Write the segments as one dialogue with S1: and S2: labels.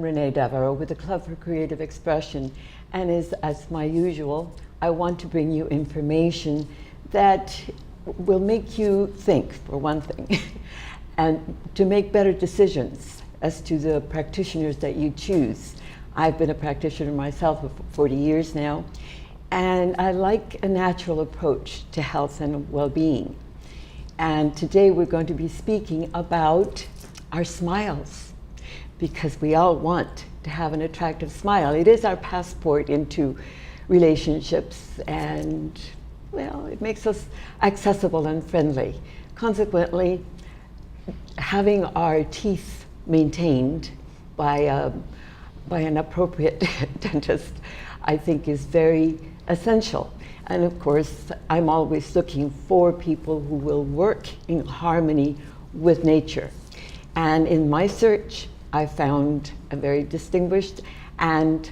S1: Renee Devereaux with the Club for Creative Expression, and as my usual, I want to bring you information that will make you think, for one thing, and to make better decisions as to the practitioners that you choose. I've been a practitioner myself for 40 years now, and I like a natural approach to health and well-being. And today we're going to be speaking about our smiles, because we all want to have an attractive smile. It is our passport into relationships, and well, it makes us accessible and friendly. Consequently, having our teeth maintained by an appropriate dentist, I think, is very essential. And of course, I'm always looking for people who will work in harmony with nature. And in my search, I found a very distinguished, and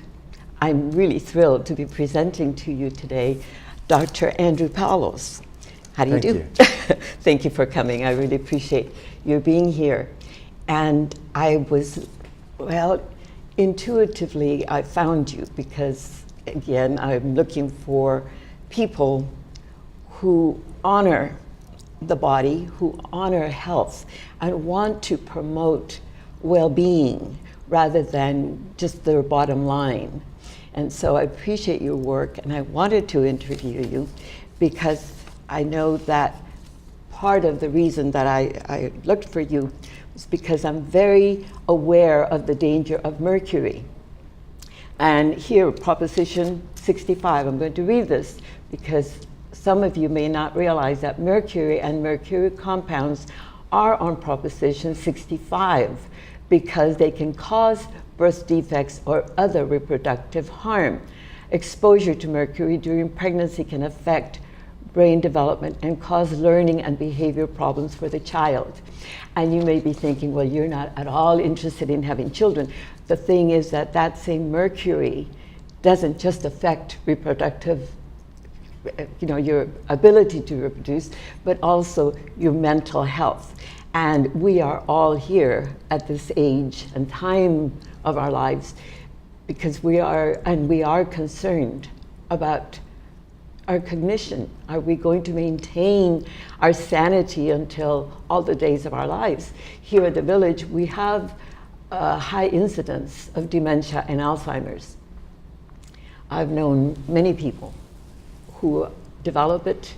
S1: I'm really thrilled to be presenting to you today, Dr. Andrew Paulos. How do you do? Thank you for coming. I really appreciate your being here. And I was, well, intuitively, I found you because, again, I'm looking for people who honor the body, who honor health, and want to promote well-being rather than just their bottom line. And so I appreciate your work, and I wanted to interview you because I know that part of the reason that I looked for you was because I'm very aware of the danger of mercury. And here, Proposition 65, I'm going to read this because some of you may not realize that mercury and mercury compounds are on Proposition 65 because they can cause birth defects or other reproductive harm. Exposure to mercury during pregnancy can affect brain development and cause learning and behavior problems for the child. And you may be thinking, well, you're not at all interested in having children. The thing is that that same mercury doesn't just affect reproductive, your ability to reproduce, but also your mental health. And we are all here at this age and time of our lives because we are concerned about our cognition. Are we going to maintain our sanity until all the days of our lives? Here at the village, we have a high incidence of dementia and Alzheimer's. I've known many people who develop it,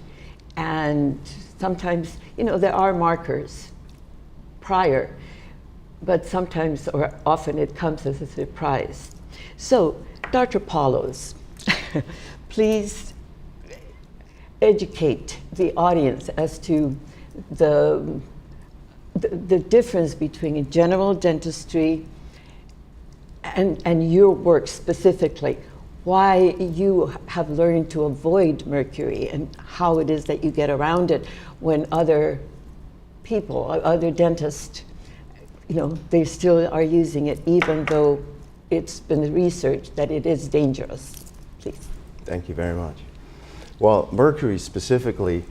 S1: and sometimes, there are markers prior, but sometimes or often it comes as a surprise. So, Dr. Paulos, please educate the audience as to the difference between general dentistry and your work specifically, why you have learned to avoid mercury and how it is that you get around it when other people, other dentists, they still are using it even though it's been researched that it is dangerous. Please.
S2: Thank you very much. Well, mercury specifically,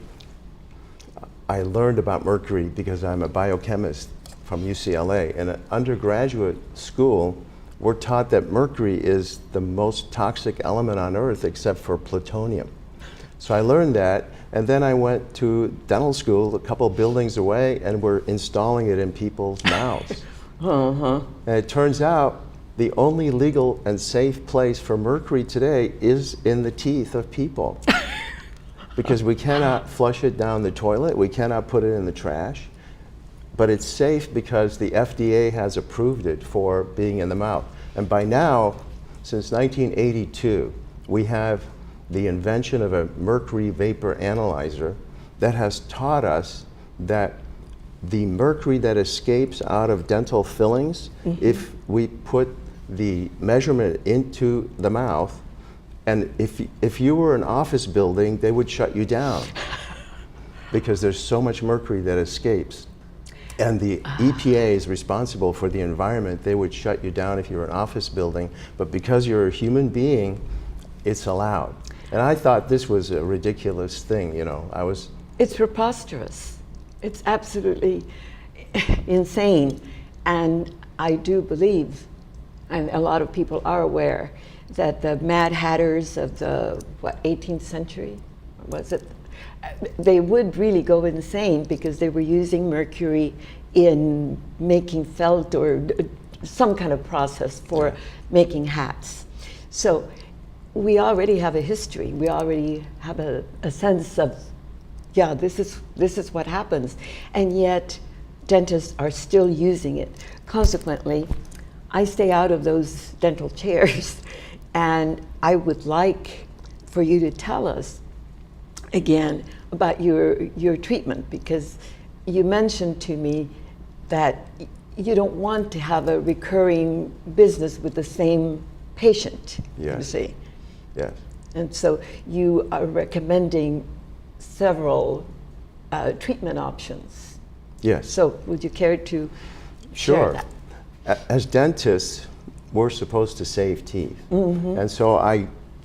S2: I learned about mercury because I'm a biochemist from UCLA. In an undergraduate school, we're taught that mercury is the most toxic element on Earth except for plutonium. So I learned that, and then I went to dental school a couple buildings away, and we're installing it in people's mouths. And it turns out the only legal and safe place for mercury today is in the teeth of people. Because we cannot flush it down the toilet, we cannot put it in the trash, but it's safe because the FDA has approved it for being in the mouth. And by now, since 1982, we have the invention of a mercury vapor analyzer that has taught us that the mercury that escapes out of dental fillings, if we put the measurement into the mouth, and if you were an office building, they would shut you down because there's so much mercury that escapes. And the EPA is responsible for the environment. They would shut you down if you were an office building, but because you're a human being, it's allowed. And I thought this was a ridiculous thing,
S1: It's preposterous. It's absolutely insane. And I do believe and a lot of people are aware, that the Mad Hatters of the, 18th century, was it? They would really go insane because they were using mercury in making felt or some kind of process for making hats. So we already have a history. We already have a sense of, yeah, this is what happens. And yet dentists are still using it. Consequently, I stay out of those dental chairs. And I would like for you to tell us again about your treatment, because you mentioned to me that you don't want to have a recurring business with the same patient,
S2: Yes.
S1: you see.
S2: Yes.
S1: And so you are recommending several treatment options.
S2: Yes.
S1: So would you care to share
S2: Sure.
S1: that?
S2: As dentists, we're supposed to save teeth. And so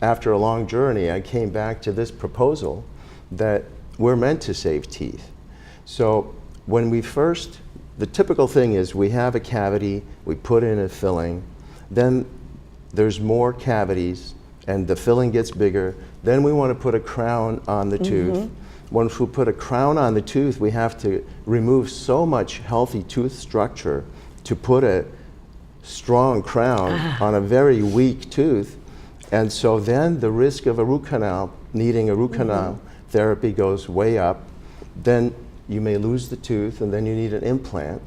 S2: after a long journey, I came back to this proposal that we're meant to save teeth. So when we first, the typical thing is we have a cavity, we put in a filling, then there's more cavities and the filling gets bigger, then we want to put a crown on the tooth. Once we put a crown on the tooth, we have to remove so much healthy tooth structure to put a strong crown on a very weak tooth. And so then the risk of a root canal, needing a root canal therapy goes way up. Then you may lose the tooth and then you need an implant.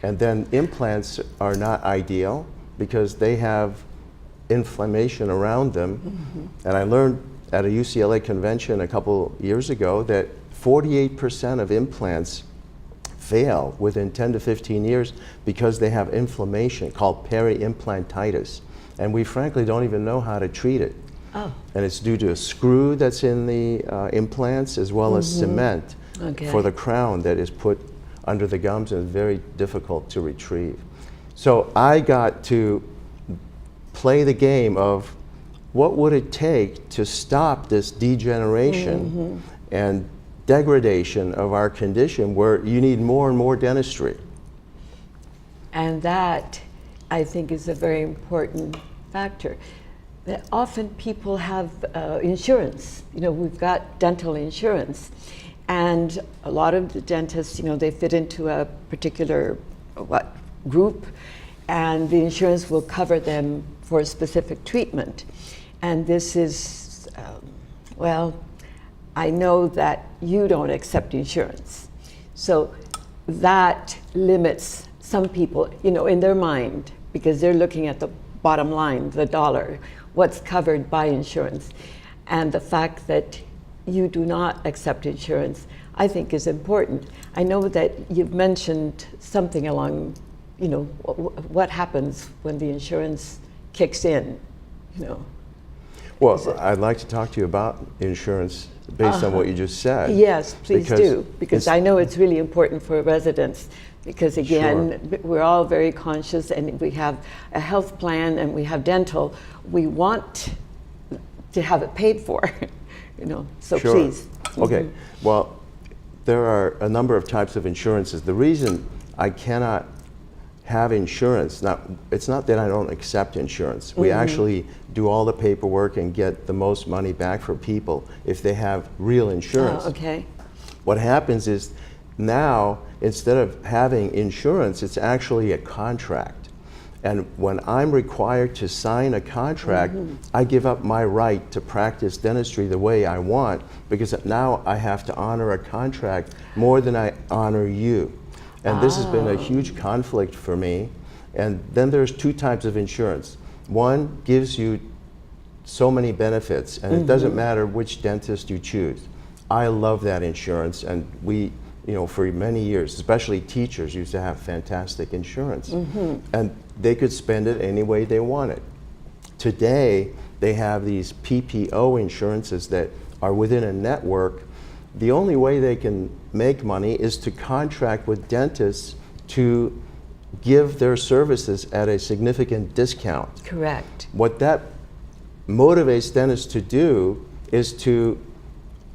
S2: And then implants are not ideal because they have inflammation around them. And I learned at a UCLA convention a couple years ago that 48% of implants fail within 10 to 15 years because they have inflammation called peri-implantitis. And we frankly don't even know how to treat it.
S1: Oh.
S2: And it's due to a screw that's in the implants as well as cement for the crown that is put under the gums and is very difficult to retrieve. So I got to play the game of what would it take to stop this degeneration and degradation of our condition where you need more and more dentistry.
S1: And that, I think, is a very important factor. That often people have insurance. You know, we've got dental insurance, and a lot of the dentists, you know, they fit into a particular group, and the insurance will cover them for a specific treatment. And this is, well, I know that you don't accept insurance. So that limits some people, you know, in their mind, because they're looking at the bottom line, the dollar, what's covered by insurance. And the fact that you do not accept insurance, I think is important. I know that you've mentioned something along, you know, what happens when the insurance kicks in, you know.
S2: Well, I'd like to talk to you about insurance based on what you just said.
S1: Yes, please do, because I know it's really important for residents, because again, we're all very conscious and we have a health plan and we have dental. We want to have it paid for, you know, so please.
S2: Okay, well, there are a number of types of insurances. The reason I cannot have insurance, it's not that I don't accept insurance. We actually do all the paperwork and get the most money back for people if they have real insurance.
S1: Oh, okay.
S2: What happens is now, instead of having insurance, it's actually a contract. And when I'm required to sign a contract, I give up my right to practice dentistry the way I want, because now I have to honor a contract more than I honor you. And this has been a huge conflict for me. And then there's two types of insurance. One gives you so many benefits, and it doesn't matter which dentist you choose. I love that insurance, and we, you know, for many years, especially teachers used to have fantastic insurance. And they could spend it any way they wanted. Today, they have these PPO insurances that are within a network. The only way they can make money is to contract with dentists to give their services at a significant discount.
S1: Correct.
S2: What that motivates dentists to do is to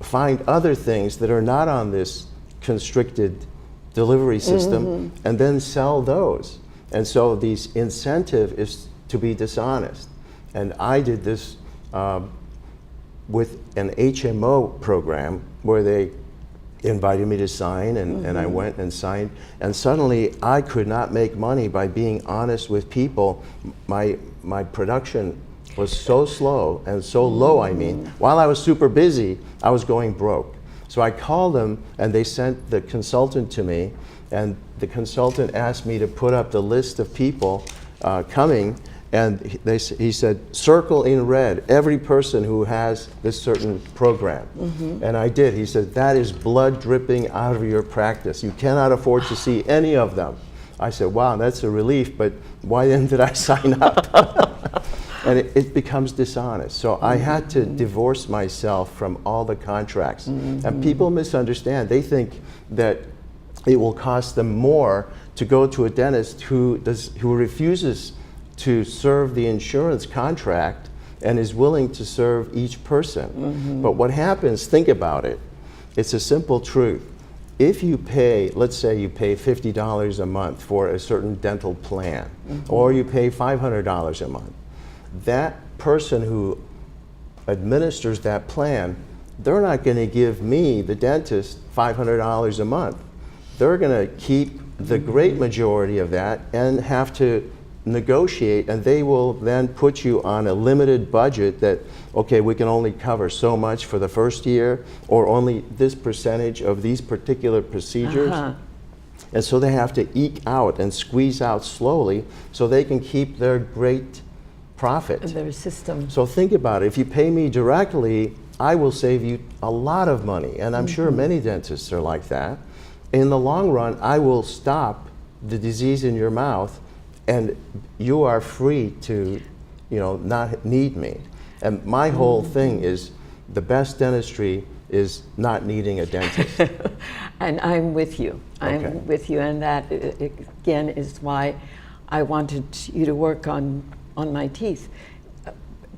S2: find other things that are not on this constricted delivery system and then sell those. And so the incentive is to be dishonest. And I did this with an HMO program where they invited me to sign, and I went and signed, and suddenly I could not make money by being honest with people. My production was so slow and so low, I mean. While I was super busy, I was going broke. So I called them, and they sent the consultant to me, and the consultant asked me to put up the list of people coming, and he said, circle in red every person who has this certain program. And I did. He said, that is blood dripping out of your practice. You cannot afford to see any of them. I said, wow, that's a relief, but why then did I sign up? And it becomes dishonest. So I had to divorce myself from all the contracts. And people misunderstand. They think that it will cost them more to go to a dentist who refuses to serve the insurance contract and is willing to serve each person. But what happens, think about it, it's a simple truth. If you pay, let's say you pay $50 a month for a certain dental plan, or you pay $500 a month, that person who administers that plan, they're not going to give me, the dentist, $500 a month. They're going to keep the great majority of that and have to negotiate, and they will then put you on a limited budget that, okay, we can only cover so much for the first year, or only this percentage of these particular procedures. And so they have to eke out and squeeze out slowly so they can keep their great profit.
S1: Their system.
S2: So think about it. If you pay me directly, I will save you a lot of money, and I'm sure many dentists are like that. In the long run, I will stop the disease in your mouth, and you are free to, not need me. And my whole thing is the best dentistry is not needing a dentist.
S1: And I'm with you.
S2: Okay.
S1: I'm with you, and that again is why I wanted you to work on my teeth,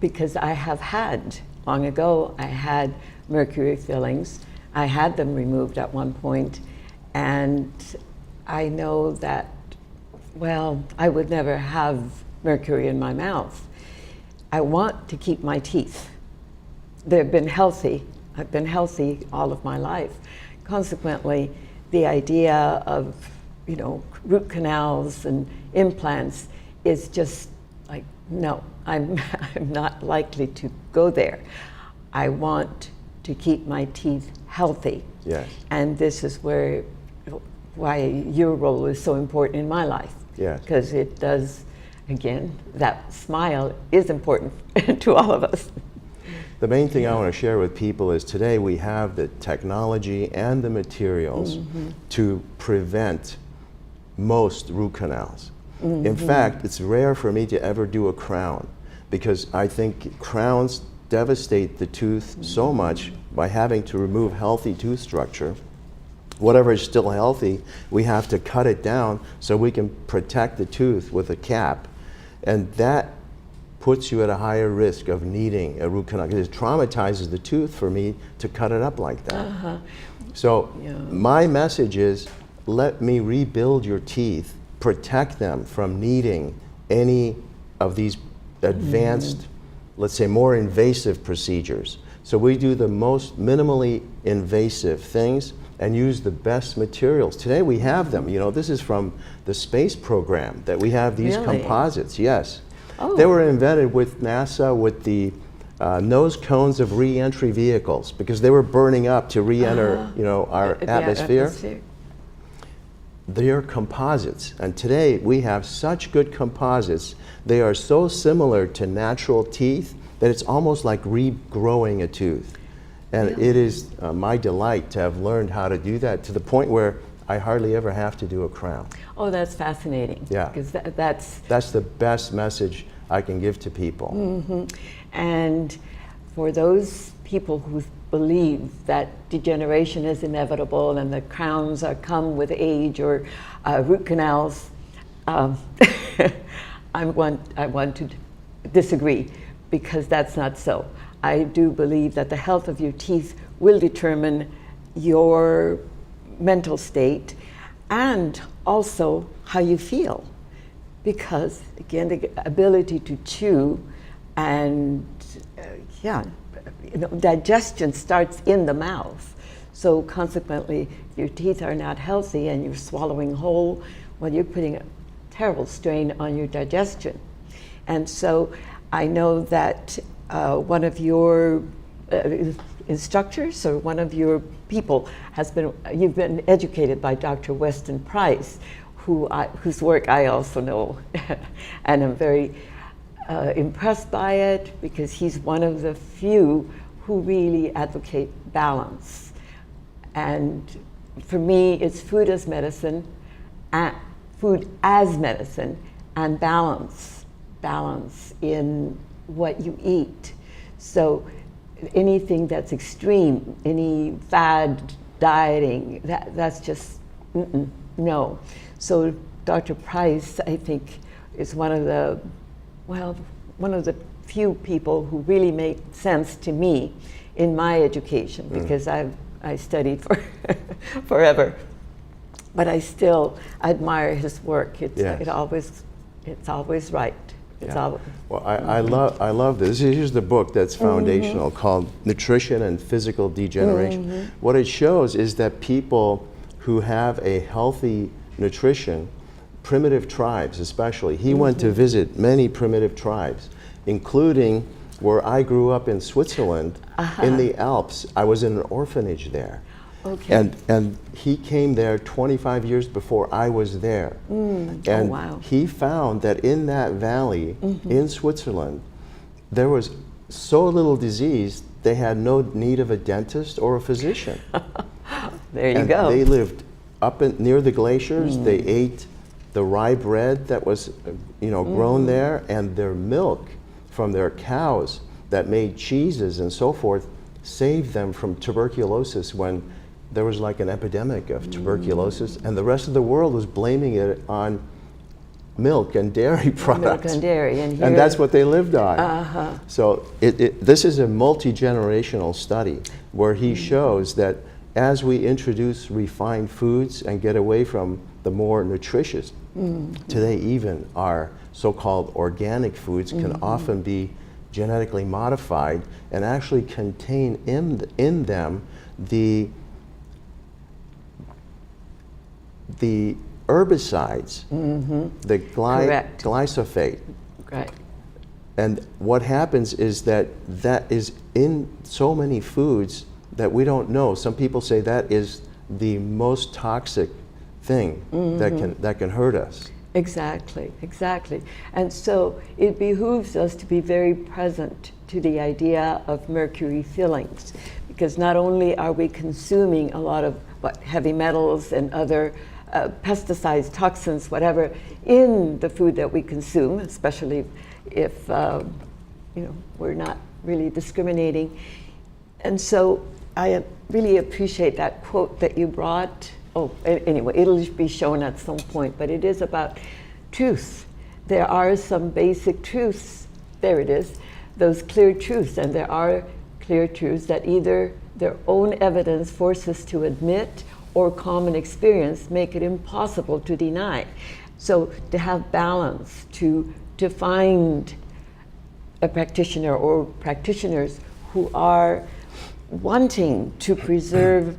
S1: because I have had, long ago, I had mercury fillings. I had them removed at one point, and I know that, well, I would never have mercury in my mouth. I want to keep my teeth. They've been healthy. I've been healthy all of my life. Consequently, the idea of, root canals and implants is just like, no, I'm not likely to go there. I want to keep my teeth healthy.
S2: Yes.
S1: And this is why your role is so important in my life.
S2: Yes.
S1: Because it does, again, that smile is important to all of us.
S2: The main thing I want to share with people is today we have the technology and the materials to prevent most root canals. In fact, it's rare for me to ever do a crown, because I think crowns devastate the tooth so much by having to remove healthy tooth structure. Whatever is still healthy, we have to cut it down so we can protect the tooth with a cap. And that puts you at a higher risk of needing a root canal, because it traumatizes the tooth for me to cut it up like that. So my message is, let me rebuild your teeth, protect them from needing any of these advanced, let's say more invasive procedures. So we do the most minimally invasive things and use the best materials. Today we have them. This is from the space program that we have these composites. Yes.
S1: Oh.
S2: They were invented with NASA with the nose cones of re-entry vehicles, because they were burning up to re-enter our atmosphere. They are composites, and today we have such good composites. They are so similar to natural teeth that it's almost like regrowing a tooth. And it is my delight to have learned how to do that, to the point where I hardly ever have to do a crown.
S1: Oh, that's fascinating.
S2: Yeah.
S1: Because that's
S2: the best message I can give to people.
S1: And for those people who believe that degeneration is inevitable and the crowns come with age, or root canals, I want to disagree, because that's not so. I do believe that the health of your teeth will determine your mental state and also how you feel. because again, the ability to chew and yeah, digestion starts in the mouth. So consequently, your teeth are not healthy and you're swallowing whole. Well, you're putting a terrible strain on your digestion. And so I know that one of your instructors or one of your people you've been educated by Dr. Weston Price, whose work I also know. And I'm very impressed by it because he's one of the few who really advocate balance. And for me, it's food as medicine, and balance in what you eat. So anything that's extreme, any fad dieting, that's just no. So Dr. Price, I think, is one of the few people who really make sense to me in my education, because I studied for forever. But I still admire his work. It's always right.
S2: Well, I love this. Here's the book that's foundational, called Nutrition and Physical Degeneration. What it shows is that people who have a healthy nutrition, primitive tribes especially, he went to visit many primitive tribes, including where I grew up in Switzerland, in the Alps. I was in an orphanage there.
S1: Okay.
S2: And he came there 25 years before I was there. And he found that in that valley in Switzerland, there was so little disease, they had no need of a dentist or a physician.
S1: There you go.
S2: They lived up near the glaciers. They ate the rye bread that was grown there, and their milk from their cows that made cheeses and so forth saved them from tuberculosis when there was like an epidemic of tuberculosis, and the rest of the world was blaming it on milk and dairy products.
S1: Milk and dairy, and
S2: that's what they lived on. So this is a multi-generational study where he shows that as we introduce refined foods and get away from the more nutritious, today even our so-called organic foods can often be genetically modified and actually contain in them the herbicides, the glyphosate.
S1: Right.
S2: And what happens is that is in so many foods that we don't know. Some people say that is the most toxic thing that can hurt us.
S1: Exactly. And so it behooves us to be very present to the idea of mercury fillings, because not only are we consuming a lot of heavy metals and other pesticides, toxins, whatever, in the food that we consume, especially if we're not really discriminating. And so I really appreciate that quote that you brought. Anyway, it'll be shown at some point, but it is about truth. There are some basic truths. There it is, those clear truths, and there are clear truths that either their own evidence forces to admit or common experience make it impossible to deny. So to have balance, to find a practitioner or practitioners who are wanting to preserve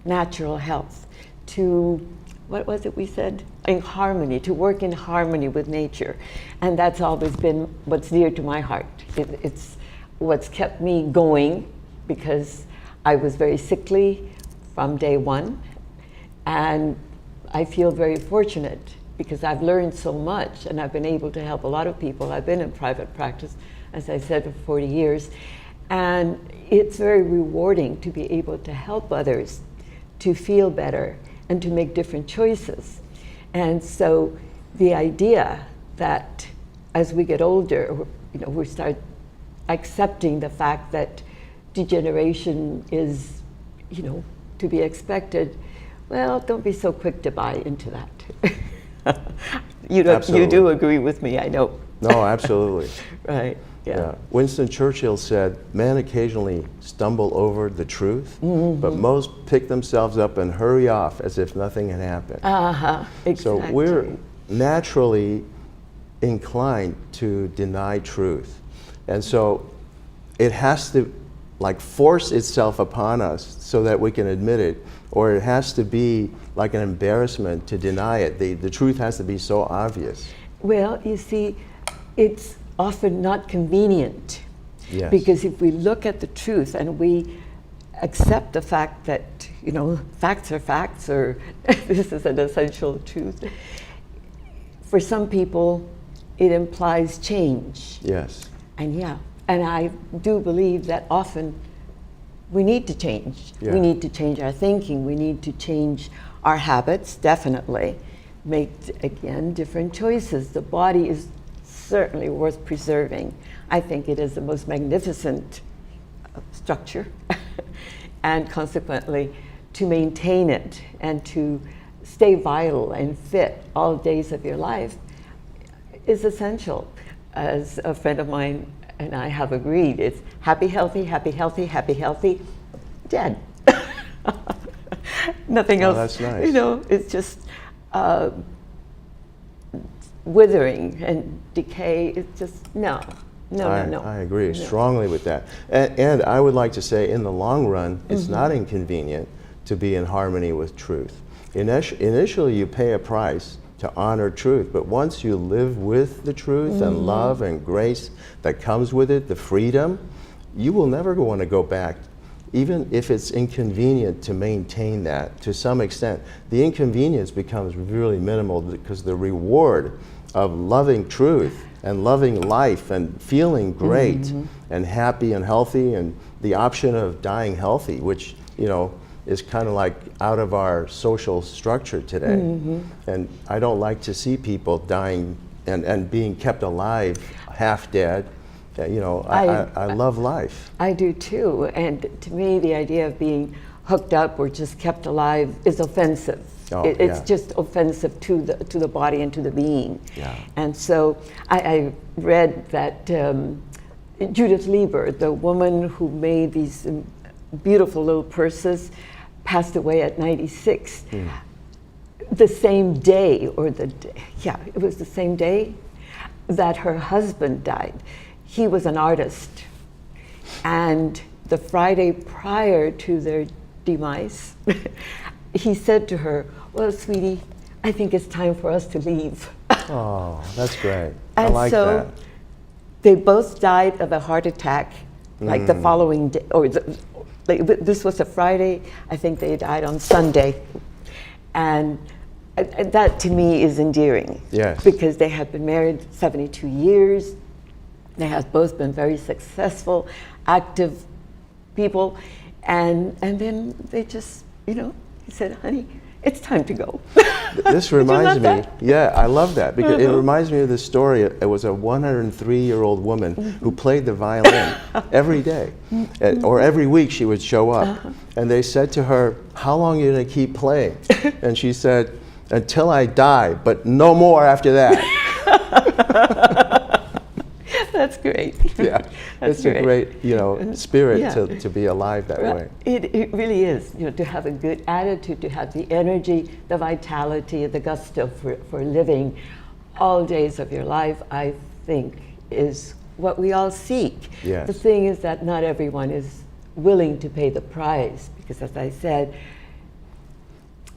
S1: natural health, to, what was it we said? In harmony, to work in harmony with nature. And that's always been what's dear to my heart. It's what's kept me going, because I was very sickly from day one. And I feel very fortunate because I've learned so much and I've been able to help a lot of people. I've been in private practice, as I said, for 40 years. And it's very rewarding to be able to help others to feel better and to make different choices. And so the idea that as we get older, we start accepting the fact that degeneration is, to be expected, well, don't be so quick to buy into that. You do agree with me, I know.
S2: No, absolutely.
S1: Right. Yeah.
S2: Winston Churchill said, "Man occasionally stumble over the truth, but most pick themselves up and hurry off as if nothing had happened."
S1: Exactly.
S2: So naturally inclined to deny truth. And so it has to like force itself upon us so that we can admit it, or it has to be like an embarrassment to deny it. The truth has to be so obvious.
S1: Well, you see, it's often not convenient.
S2: Yes.
S1: Because if we look at the truth and we accept the fact that, you know, facts are facts, or this is an essential truth, for some people it implies change.
S2: Yes.
S1: And yeah, and I do believe that often we need to change.
S2: Yeah.
S1: We need to change our thinking. We need to change our habits, definitely. Make, again, different choices. The body is certainly worth preserving. I think it is the most magnificent structure. And consequently, to maintain it and to stay vital and fit all days of your life is essential. As a friend of mine and I have agreed, it's happy, healthy, happy, healthy, happy, healthy, dead. Nothing else.
S2: That's nice.
S1: You know, it's just withering and decay. It's just, no.
S2: I agree strongly with that. And I would like to say, in the long run, it's not inconvenient to be in harmony with truth. Initially, you pay a price to honor truth, but once you live with the truth and love and grace that comes with it, the freedom, you will never want to go back, even if it's inconvenient to maintain that to some extent. The inconvenience becomes really minimal because the reward of loving truth and loving life and feeling great and happy and healthy, and the option of dying healthy, which, you know, is kind of like out of our social structure today. And I don't like to see people dying and being kept alive, half dead. You know, I love life.
S1: I do too, and to me the idea of being hooked up or just kept alive is offensive. It's just offensive to the body and to the being.
S2: Yeah.
S1: And so I read that Judith Lieber, the woman who made these beautiful little purses, passed away at 96. The same day, it was the same day that her husband died. He was an artist, and the Friday prior to their demise, he said to her, "Well, sweetie, I think it's time for us to leave."
S2: Oh, that's great. I
S1: And
S2: like
S1: so
S2: that.
S1: they both died of a heart attack, like the following day, or this was a Friday. I think they died on Sunday, and that to me is endearing.
S2: Yes.
S1: Because they had been married 72 years. They have both been very successful, active people, and then they just, you know, he said, "Honey, it's time to go."
S2: This reminds me, I love that, because it reminds me of this story. It was a 103-year-old woman who played the violin every day, or every week she would show up. And they said to her, "How long are you going to keep playing?" And she said, "Until I die, but no more after that."
S1: That's great.
S2: Yeah,
S1: That's
S2: it's a great, you know, spirit to be alive that way.
S1: It really is, you know, to have a good attitude, to have the energy, the vitality, the gusto for living all days of your life, I think is what we all seek.
S2: Yes.
S1: The thing is that not everyone is willing to pay the price, because as I said,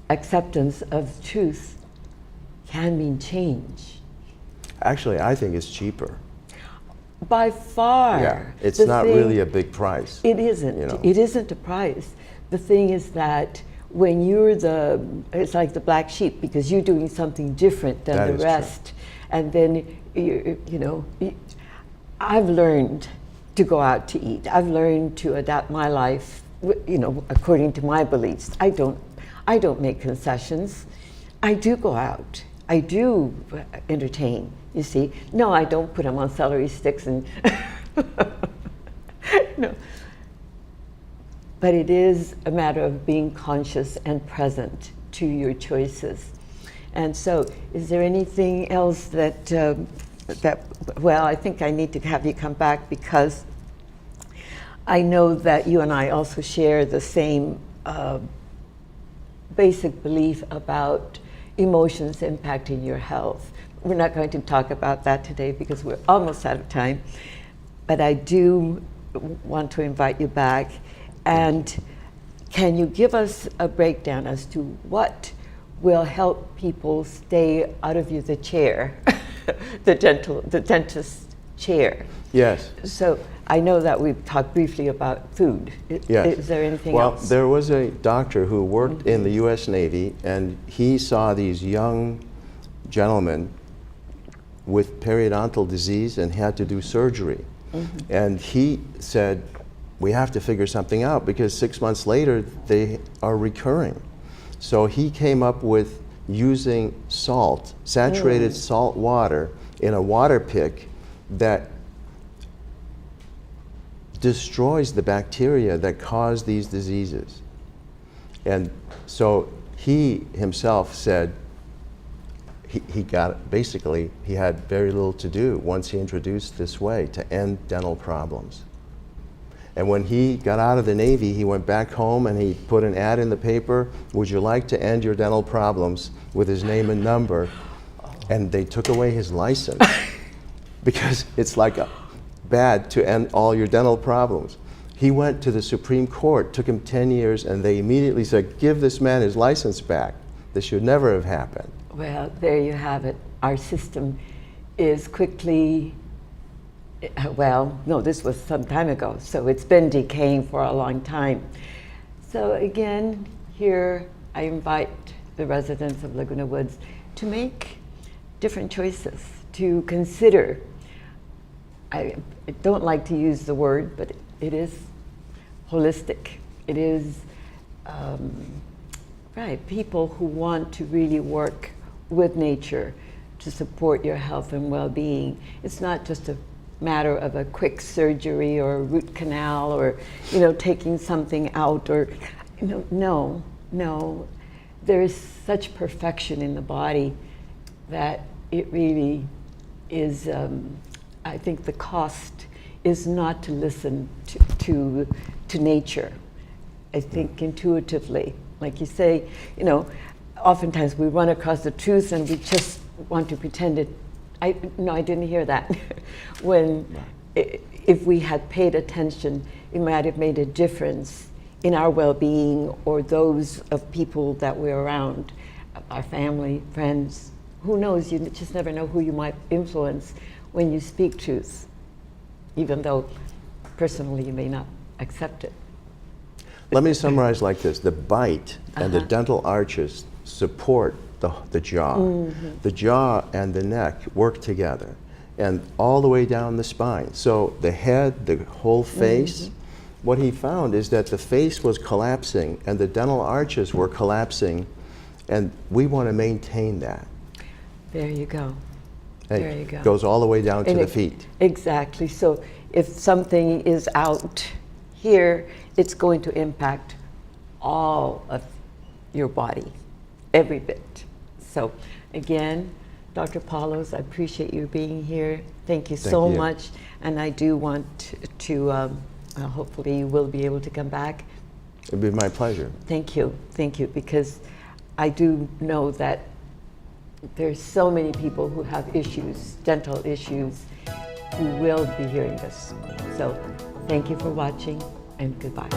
S1: acceptance of truth can mean change.
S2: Actually, I think it's cheaper.
S1: By far.
S2: Yeah, it's
S1: The
S2: not
S1: thing-
S2: really a big price.
S1: It isn't.
S2: You know.
S1: It isn't a price. The thing is that when you're it's like the black sheep, because you're doing something different than
S2: That
S1: the
S2: is true.
S1: rest. And then, I've learned to go out to eat. I've learned to adapt my life, you know, according to my beliefs. I don't make concessions. I do go out. I do entertain, you see. No, I don't put them on celery sticks and no. But it is a matter of being conscious and present to your choices. And so, is there anything else that, well, I think I need to have you come back, because I know that you and I also share the same basic belief about emotions impacting your health. We're not going to talk about that today because we're almost out of time, but I do want to invite you back. And can you give us a breakdown as to what will help people stay out of the chair, the dentist chair?
S2: Yes.
S1: So I know that we've talked briefly about food.
S2: Yes.
S1: Is there anything
S2: well,
S1: else?
S2: There was a doctor who worked in the U.S. Navy, and he saw these young gentlemen with periodontal disease and had to do surgery. And he said, we have to figure something out because 6 months later they are recurring. So he came up with using salt, saturated salt water in a water pick that destroys the bacteria that cause these diseases. And so he himself said he got, basically, he had very little to do once he introduced this way to end dental problems. And when he got out of the Navy, he went back home and he put an ad in the paper, would you like to end your dental problems, with his name and number. And they took away his license because it's like bad to end all your dental problems. He went to the Supreme Court, took him 10 years, and they immediately said, give this man his license back. This should never have happened.
S1: Well, there you have it. Our system is quickly, well, no, this was some time ago, so it's been decaying for a long time. So again, here I invite the residents of Laguna Woods to make different choices, to consider. I don't like to use the word, but it is holistic. It is people who want to really work with nature to support your health and well-being. It's not just a matter of a quick surgery or a root canal or, taking something out or, no. There is such perfection in the body that it really is, I think the cost is not to listen to nature. I think intuitively, like you say, oftentimes we run across the truth and we just want to pretend it. I didn't hear that. If we had paid attention, it might have made a difference in our well-being or those of people that we're around, our family, friends. Who knows? You just never know who you might influence when you speak truth, even though personally you may not accept it.
S2: Let me summarize like this. The bite and the dental arches support the jaw. The jaw and the neck work together, and all the way down the spine. So the head, the whole face, what he found is that the face was collapsing and the dental arches were collapsing, and we want to maintain that.
S1: There you go. There you go.
S2: It goes all the way down to the feet.
S1: Exactly. So if something is out here, it's going to impact all of your body, every bit. So again, Dr. Paulos, I appreciate you being here. Thank you so much. And I do want to, hopefully you will be able to come back.
S2: It'd be my pleasure.
S1: Thank you, because I do know that there's so many people who have issues, dental issues, who will be hearing this. So thank you for watching, and goodbye.